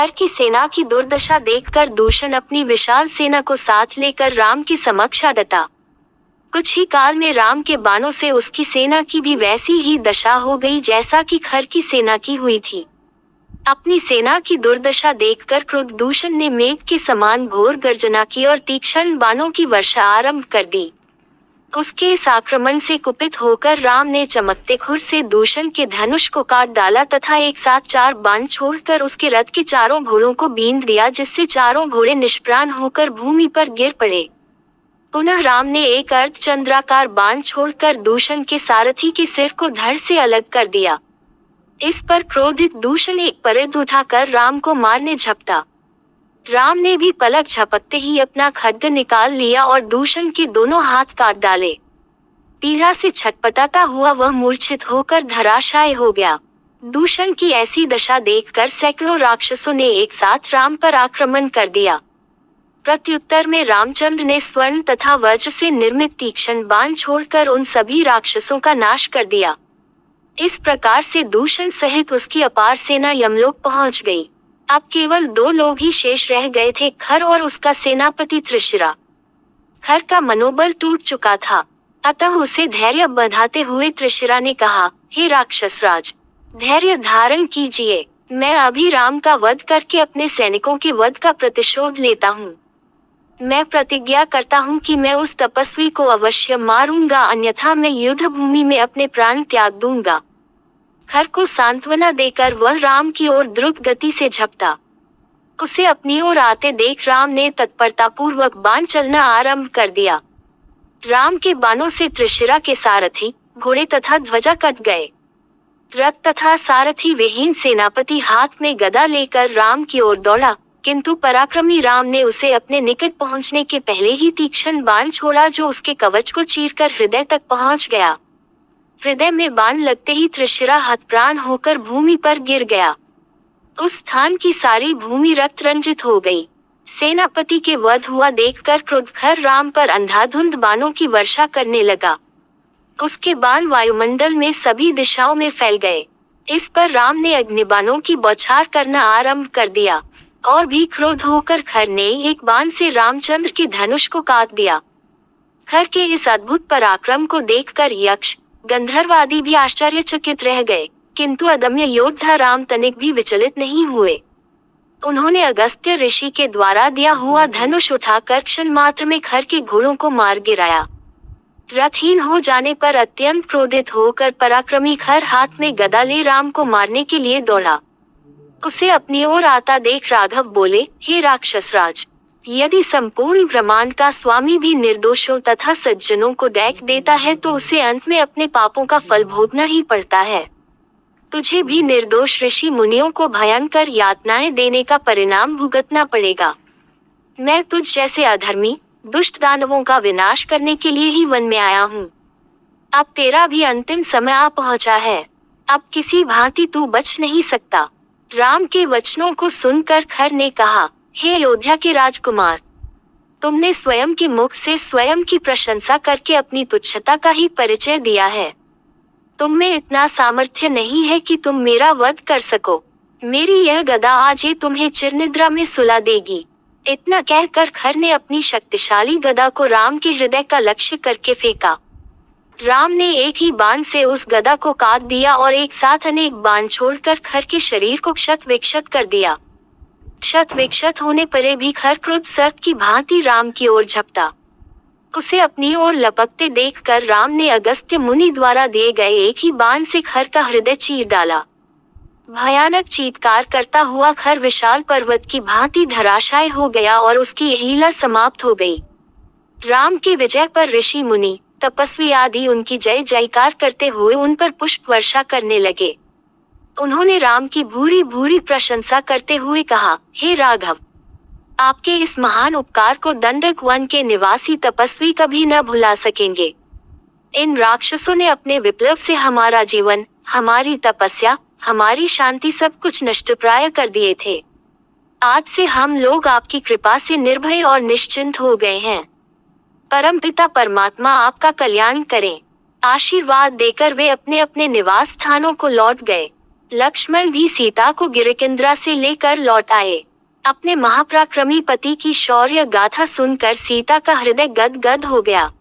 खर की सेना की दुर्दशा देखकर दूषण अपनी विशाल सेना को साथ लेकर राम के समक्ष आ डटा। कुछ ही काल में राम के बाणों से उसकी सेना की भी वैसी ही दशा हो गई जैसा कि खर की सेना की हुई थी। अपनी सेना की दुर्दशा देखकर क्रुद्ध दूषण ने मेघ के समान घोर गर्जना की और तीक्ष्ण बाणों की वर्षा आरंभ कर दी। उसके इस आक्रमण से कुपित होकर राम ने चमकते खुर से दूषण के धनुष को काट डाला तथा एक साथ 4 बाण छोड़कर उसके रथ के चारों घोड़ों को बींध दिया, जिससे चारों घोड़े निष्प्राण होकर भूमि पर गिर पड़े। पुनः राम ने एक अर्धचंद्राकार बाण छोड़कर दूषण के सारथी के सिर को धड़ से अलग कर दिया। इस पर क्रोधित दूषण एक परिध उठाकर राम को मारने झपटा। राम ने भी पलक झपकते ही अपना खड्ग निकाल लिया और दूषण के दोनों हाथ काट डाले। पीड़ा से छटपटाता हुआ वह मूर्छित होकर धराशायी हो गया। दूषण की ऐसी दशा देखकर सैकड़ों राक्षसों ने एक साथ राम पर आक्रमण कर दिया। प्रत्युत्तर में रामचंद्र ने स्वर्ण तथा वज्र से निर्मित तीक्ष्ण बाण छोड़कर उन सभी राक्षसों का नाश कर दिया। इस प्रकार से दूषण सहित उसकी अपार सेना यमलोक पहुंच गई। अब केवल 2 लोग ही शेष रह गए थे, खर और उसका सेनापति त्रिशिरा। खर का मनोबल टूट चुका था, अतः उसे धैर्य बंधाते हुए त्रिशिरा ने कहा, हे राक्षसराज, धैर्य धारण कीजिए। मैं अभी राम का वध करके अपने सैनिकों के वध का प्रतिशोध लेता हूँ। मैं प्रतिज्ञा करता हूँ कि मैं उस तपस्वी को अवश्य मारूंगा, अन्यथा मैं युद्ध भूमि में अपने प्राण त्याग दूंगा। खर को सांत्वना देकर वह राम की ओर द्रुत गति से झपटा। उसे अपनी ओर आते देख राम ने तत्परतापूर्वक बाण चलना आरंभ कर दिया। राम के बाणों से त्रिशिरा के सारथी, घोड़े तथा ध्वजा कट गए। रथ तथा सारथी विहीन सेनापति हाथ में गदा लेकर राम की ओर दौड़ा, किंतु पराक्रमी राम ने उसे अपने निकट पहुंचने के पहले ही तीक्ष्ण बाण छोड़ा, जो उसके कवच को चीरकर हृदय तक पहुंच गया। हृदय में बाण लगते ही त्रिशिरा हतप्राण होकर भूमि पर गिर गया। उस स्थान की सारी भूमि रक्त रंजित हो गई। सेनापति के वध हुआ देखकर क्रुद्ध खर राम पर अंधाधुंध बाणों की वर्षा करने लगा। उसके बाण वायुमंडल में सभी दिशाओं में फैल गए। इस पर राम ने अग्निबाणों की बौछार करना आरंभ कर दिया। और भी क्रोध होकर खर ने एक बाण से रामचंद्र के धनुष को काट दिया। खर के इस अद्भुत पराक्रम को देखकर यक्ष, गंधर्व आदि भी आश्चर्यचकित रह गए, किंतु अदम्य योद्धा राम तनिक भी विचलित नहीं हुए। उन्होंने अगस्त्य ऋषि के द्वारा दिया हुआ धनुष उठाकर क्षण मात्र में खर के घोड़ों को मार गिराया। रथहीन हो जाने पर अत्यंत क्रोधित होकर पराक्रमी खर हाथ में गदा ले राम को मारने के लिए दौड़ा। उसे अपनी ओर आता देख राघव बोले, हे राक्षसराज, यदि संपूर्ण ब्रह्मांड का स्वामी भी निर्दोषों तथा सज्जनों को दैख देता है तो उसे अंत में अपने पापों का फल भोगना ही पड़ता है। तुझे भी निर्दोष ऋषि मुनियों को भयंकर यातनाएं देने का परिणाम भुगतना पड़ेगा। मैं तुझ जैसे अधर्मी दुष्ट दानवों का विनाश करने के लिए ही वन में आया हूँ। अब तेरा भी अंतिम समय आ पहुँचा है। अब किसी भांति तू बच नहीं सकता। राम के वचनों को सुनकर खर ने कहा, हे अयोध्या के राजकुमार, तुमने स्वयं के मुख से स्वयं की प्रशंसा करके अपनी तुच्छता का ही परिचय दिया है। तुम में इतना सामर्थ्य नहीं है कि तुम मेरा वध कर सको। मेरी यह गदा आज ही तुम्हें चिरनिद्रा में सुला देगी। इतना कहकर खर ने अपनी शक्तिशाली गदा को राम के हृदय का लक्ष्य करके फेंका। राम ने एक ही बाण से उस गदा को काट दिया और एक साथ अनेक बाण छोड़कर खर के शरीर को क्षत विक्षत कर दिया। क्षत विक्षत होने पर भी खर क्रुद्ध सर्प की भांति राम की ओर झपटा। उसे अपनी ओर लपकते देखकर राम ने अगस्त्य मुनि द्वारा दिए गए एक ही बाण से खर का हृदय चीर डाला। भयानक चीत्कार करता हुआ खर विशाल पर्वत की भांति धराशायी हो गया और उसकी यह लीला समाप्त हो गई। राम के विजय पर ऋषि मुनि तपस्वी आदि उनकी जय जयकार करते हुए उन पर पुष्प वर्षा करने लगे। उन्होंने राम की भूरी भूरी प्रशंसा करते हुए कहा, हे राघव, आपके इस महान उपकार को दंडक वन के निवासी तपस्वी कभी न भुला सकेंगे। इन राक्षसों ने अपने विप्लव से हमारा जीवन, हमारी तपस्या, हमारी शांति सब कुछ नष्टप्राय कर दिए थे। आज से हम लोग आपकी कृपा से निर्भय और निश्चिंत हो गए हैं। परमपिता परमात्मा आपका कल्याण करें। आशीर्वाद देकर वे अपने अपने निवास स्थानों को लौट गए। लक्ष्मण भी सीता को गिरिकिंद्रा से लेकर लौट आए। अपने महापराक्रमी पति की शौर्य गाथा सुनकर सीता का हृदय गद गद हो गया।